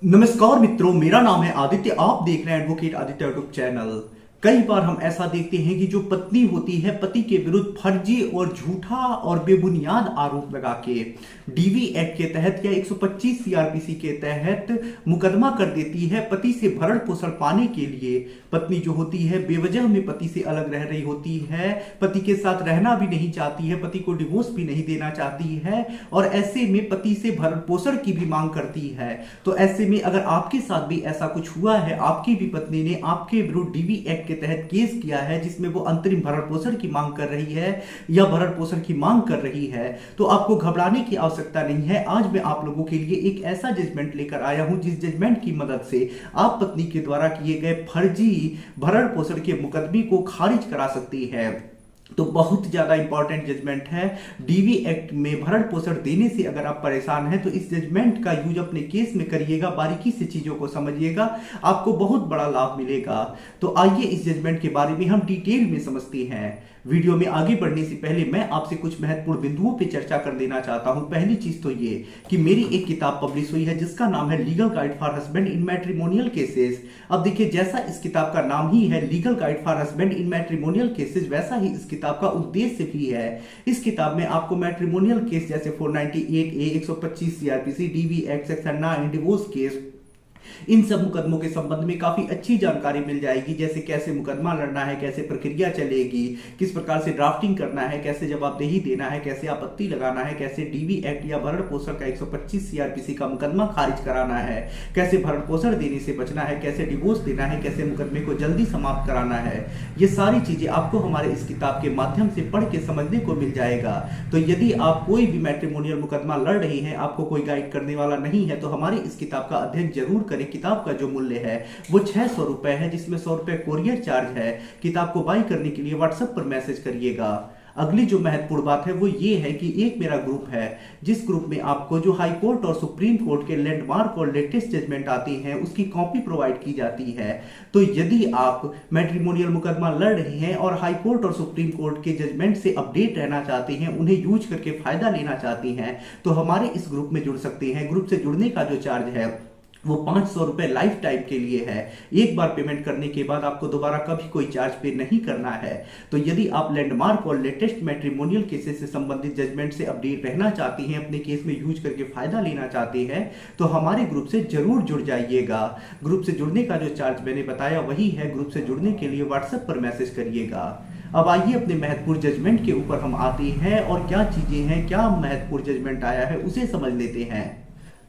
नमस्कार मित्रों, मेरा नाम है आदित्य। आप देख रहे हैं एडवोकेट आदित्य यूट्यूब चैनल। कई बार हम ऐसा देखते हैं कि जो पत्नी होती है पति के विरुद्ध फर्जी और झूठा और बेबुनियाद आरोप लगा के डीवी एक्ट के तहत या 125 सीआरपीसी के तहत मुकदमा कर देती है। पति से भरण पोषण पाने के लिए पत्नी जो होती है बेवजह में पति से अलग रह रही होती है, पति के साथ रहना भी नहीं चाहती है, पति को डिवोर्स भी नहीं देना चाहती है और ऐसे में पति से भरण पोषण की भी मांग करती है। तो ऐसे में अगर आपके साथ भी ऐसा कुछ हुआ है, आपकी भी पत्नी ने आपके विरुद्ध डीवी एक्ट के तहत केस किया है जिसमें वो अंतरिम भरण पोषण की मांग कर रही है या भरण पोषण की मांग कर रही है, तो आपको घबराने की आवश्यकता नहीं है। आज मैं आप लोगों के लिए एक ऐसा जजमेंट लेकर आया हूं जिस जजमेंट की मदद से आप पत्नी के द्वारा किए गए फर्जी भरण पोषण के मुकदमे को खारिज करा सकती है। तो बहुत ज्यादा इंपॉर्टेंट जजमेंट है। डीवी एक्ट में भरण पोषण देने से अगर आप परेशान हैं तो इस जजमेंट का यूज अपने केस में करिएगा, बारीकी से चीजों को समझिएगा, आपको बहुत बड़ा लाभ मिलेगा। तो आइए इस जजमेंट के बारे में हम डिटेल में समझते हैं। वीडियो में आगे बढ़ने से पहले मैं आपसे कुछ महत्वपूर्ण बिंदुओं पर चर्चा कर देना चाहता हूं। पहली चीज तो ये कि मेरी एक किताब पब्लिश हुई है जिसका नाम है legal guide for husband in matrimonial cases. अब देखिए, जैसा इस किताब का नाम ही है legal guide for husband in matrimonial cases, वैसा ही इस किताब का उद्देश्य भी है। इस किताब में आपको मैट्रिमोनियल केस जैसे 498A, 125 CrPC, DV act section 9, divorce case, इन सब मुकदमों के संबंध में काफी अच्छी जानकारी मिल जाएगी। जैसे कैसे मुकदमा लड़ना है, कैसे प्रक्रिया चलेगी, किस प्रकार से ड्राफ्टिंग करना है, कैसे जवाबदेही देना है, कैसे आपत्ति लगाना है, कैसे डीवी एक्ट या भरण पोषण का 125 सीआरपीसी का मुकदमा खारिज कराना है, कैसे भरण पोषण देने से बचना है, कैसे डिवोर्स देना है, कैसे मुकदमे को जल्दी समाप्त कराना है। ये सारी चीजें आपको हमारे इस किताब के माध्यम से पढ़ के समझने को मिल जाएगा। तो यदि आप कोई भी मैट्रिमोनियल मुकदमा लड़ रही हैं, आपको कोई गाइड करने वाला नहीं है, तो हमारी इस किताब का अध्ययन जरूर करें। किताब का जो मूल्य है वो 600 रुपए है, जिसमें 100 रुपए कोरियर चार्ज है। किताब को बाय करने के लिए व्हाट्सएप पर मैसेज करिएगा। अगली जो महत्वपूर्ण बात है वो ये है कि एक मेरा ग्रुप है जिस ग्रुप में आपको जो हाई कोर्ट और सुप्रीम कोर्ट के लैंडमार्क और लेटेस्ट जजमेंट आती हैं उसकी कॉपी प्रोवाइड की जाती है। तो यदि आप मैट्रिमोनियल मुकदमा लड़ रहे हैं और हाई कोर्ट और सुप्रीम कोर्ट के जजमेंट से अपडेट रहना चाहते हैं, उन्हें यूज करके फायदा लेना चाहती हैं, तो हमारे इस ग्रुप में जुड़ सकते हैं। ग्रुप से जुड़ने का जो चार्ज है वो 500 रुपए लाइफ टाइम के लिए है। एक बार पेमेंट करने के बाद आपको दोबारा कभी कोई चार्ज पे नहीं करना है। तो यदि आप लैंडमार्क और लेटेस्ट मैट्रिमोनियल केसेस से संबंधित जजमेंट से अपडेट रहना चाहती हैं, अपने केस में यूज करके फायदा लेना चाहते हैं, तो हमारे ग्रुप से जरूर जुड़ जाइएगा। ग्रुप से जुड़ने का जो चार्ज मैंने बताया वही है। ग्रुप से जुड़ने के लिए व्हाट्सएप पर मैसेज करिएगा। अब आइए अपने महत्वपूर्ण जजमेंट के ऊपर हम आते हैं और क्या चीजें हैं, क्या महत्वपूर्ण जजमेंट आया है उसे समझ लेते हैं।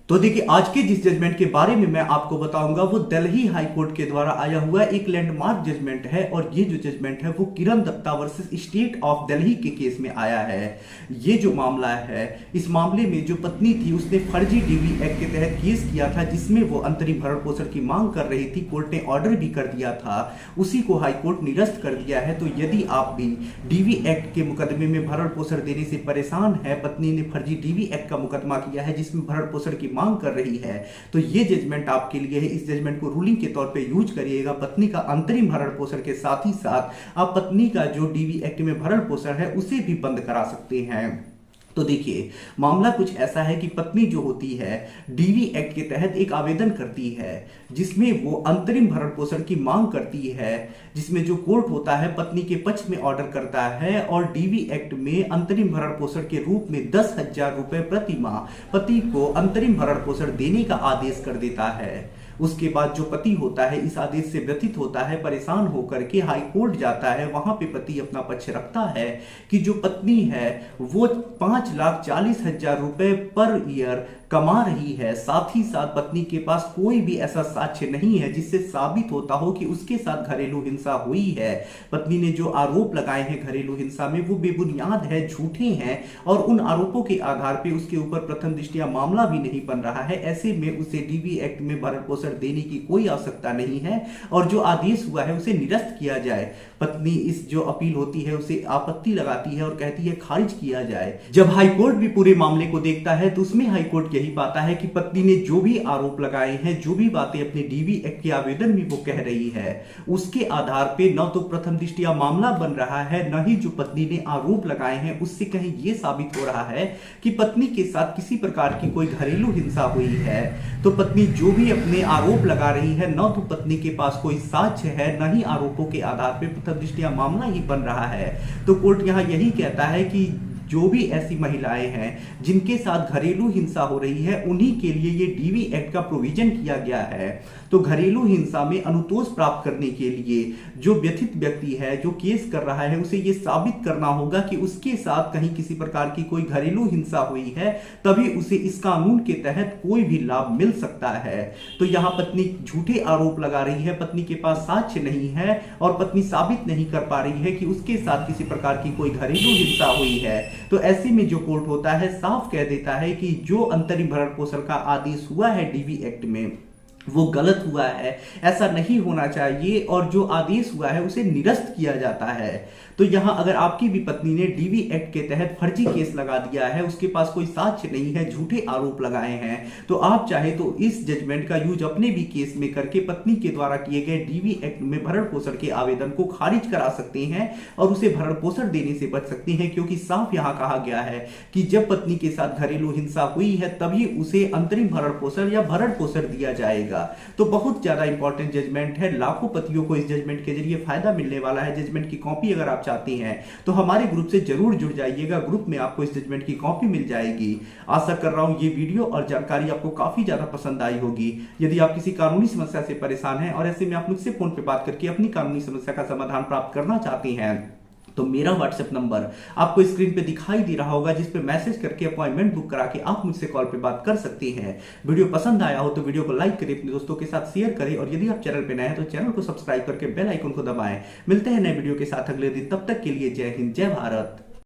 तो देखिए, आज के जिस जजमेंट के बारे में मैं आपको बताऊंगा वो दिल्ली हाई कोर्ट के द्वारा आया हुआ एक लैंडमार्क जजमेंट है। और ये जो जजमेंट है वो Kiran Datta versus state of Delhi के केस में आया है। ये जो मामला है, इस मामले में जो पत्नी थी उसने फर्जी डीवी एक्ट के तहत केस किया था जिसमें वो अंतरिम भरण पोषण की मांग कर रही थी। कोर्ट ने ऑर्डर भी कर दिया था, उसी को हाई कोर्ट निरस्त कर दिया है। तो यदि आप भी डीवी एक्ट के मुकदमे में भरण पोषण देने से परेशान है, पत्नी ने फर्जी डीवी एक्ट का मुकदमा किया है जिसमें भरण पोषण की मांग कर रही है, तो ये जजमेंट आपके लिए है। इस जजमेंट को रूलिंग के तौर पे यूज करिएगा। पत्नी का अंतरिम भरण पोषण के साथ ही साथ आप पत्नी का जो डीवी एक्ट में भरण पोषण है उसे भी बंद करा सकते हैं। तो देखिए, मामला कुछ ऐसा है कि पत्नी जो होती है डीवी एक्ट के तहत एक आवेदन करती है जिसमें वो अंतरिम भरण पोषण की मांग करती है, जिसमें जो कोर्ट होता है पत्नी के पक्ष में ऑर्डर करता है और डीवी एक्ट में अंतरिम भरण पोषण के रूप में 10,000 रुपए प्रति माह पति को अंतरिम भरण पोषण देने का आदेश कर देता है। उसके बाद जो पति होता है इस आदेश से व्यथित होता है, परेशान होकर के हाई कोर्ट जाता है। वहां पे पति अपना पक्ष रखता है कि जो पत्नी है वो 5,40,000 रुपए पर ईयर कमा रही है, साथ ही साथ पत्नी के पास कोई भी ऐसा साक्ष्य नहीं है जिससे साबित होता हो कि उसके साथ घरेलू हिंसा हुई है। पत्नी ने जो आरोप लगाए हैं घरेलू हिंसा में वो बेबुनियाद है, झूठे हैं और उन आरोपों के आधार पर उसके ऊपर प्रथम दृष्टया मामला भी नहीं बन रहा है। ऐसे में उसे डीवी एक्ट में भरण पोषण देने की कोई आवश्यकता नहीं है और जो आदेश हुआ है उसे निरस्त किया जाए। पत्नी इस जो अपील होती है उसे आपत्ति लगाती है और कहती है खारिज किया जाए। जब हाई कोर्ट भी पूरे मामले को देखता है तो उसमें हाई कोर्ट यही यही पाता है कि पत्नी ने जो भी आरोप लगाए हैं, जो भी बातें अपने डीवी एक्ट के आवेदन में वो कह रही है, उसके आधार पे न तो प्रथम दृष्टया मामला बन रहा है, न ही जो पत्नी ने आरोप लगाए हैं उससे कहीं ये साबित हो रहा है कि पत्नी के साथ किसी प्रकार की कोई घरेलू हिंसा हुई है। तो पत्नी जो भी अपने आरोप लगा रही है, न तो पत्नी के पास कोई साक्ष्य है, न ही आरोपों के आधार पे प्रथम दृष्टया मामला ही बन रहा है। तो कोर्ट यहां यही कहता है कि जो भी ऐसी महिलाएं हैं जिनके साथ घरेलू हिंसा हो रही है, उन्हीं के लिए ये डीवी एक्ट का प्रोविजन किया गया है। तो घरेलू हिंसा में अनुतोष प्राप्त करने के लिए जो व्यथित व्यक्ति है, जो केस कर रहा है, उसे ये साबित करना होगा कि उसके साथ कहीं किसी प्रकार की कोई घरेलू हिंसा हुई है, तभी उसे इस कानून के तहत कोई भी लाभ मिल सकता है। तो यहां पत्नी झूठे आरोप लगा रही है, पत्नी के पास साक्ष्य नहीं है और पत्नी साबित नहीं कर पा रही है कि उसके साथ किसी प्रकार की कोई घरेलू हिंसा हुई है। तो ऐसे में जो कोर्ट होता है साफ कह देता है कि जो अंतरिम भरण पोषण का आदेश हुआ है डीवी एक्ट में, वो गलत हुआ है, ऐसा नहीं होना चाहिए और जो आदेश हुआ है उसे निरस्त किया जाता है। तो यहां अगर आपकी भी पत्नी ने डीवी एक्ट के तहत फर्जी केस लगा दिया है, उसके पास कोई साक्ष्य नहीं है, झूठे आरोप लगाए हैं, तो आप चाहे तो इस जजमेंट का यूज अपने भी केस में करके पत्नी के द्वारा किए गए डीवी एक्ट में भरण पोषण के आवेदन को खारिज करा सकते हैं और उसे भरण पोषण देने से बच सकते हैं, क्योंकि साफ यहां कहा गया है कि जब पत्नी के साथ घरेलू हिंसा हुई है तभी उसे अंतरिम भरण पोषण या भरण पोषण दिया जाएगा। तो बहुत ज्यादा इंपॉर्टेंट जजमेंट है, लाखों पतियों को इस जजमेंट के जरिए फायदा मिलने वाला है। जजमेंट की कॉपी अगर आप चाहते हैं तो हमारे ग्रुप से जरूर जुड़ जाइएगा, ग्रुप में आपको इस जजमेंट की कॉपी मिल जाएगी। आशा कर रहा हूं ये वीडियो और जानकारी आपको काफी ज्यादा पसंद आई होगी। यदि आप किसी कानूनी समस्या से परेशान हैं और ऐसे में आप मुझसे फोन पे बात करके अपनी कानूनी समस्या का समाधान प्राप्त करना चाहते हैं, तो मेरा व्हाट्सएप नंबर आपको स्क्रीन पे दिखाई दे रहा होगा, जिस पे मैसेज करके अपॉइंटमेंट बुक करा के आप मुझसे कॉल पे बात कर सकते हैं। वीडियो पसंद आया हो तो वीडियो को लाइक करें, अपने दोस्तों के साथ शेयर करें और यदि आप चैनल पे नए हैं तो चैनल को सब्सक्राइब करके बेल आइकन को दबाएं। मिलते हैं नए वीडियो के साथ अगले दिन, तब तक के लिए जय हिंद, जय भारत।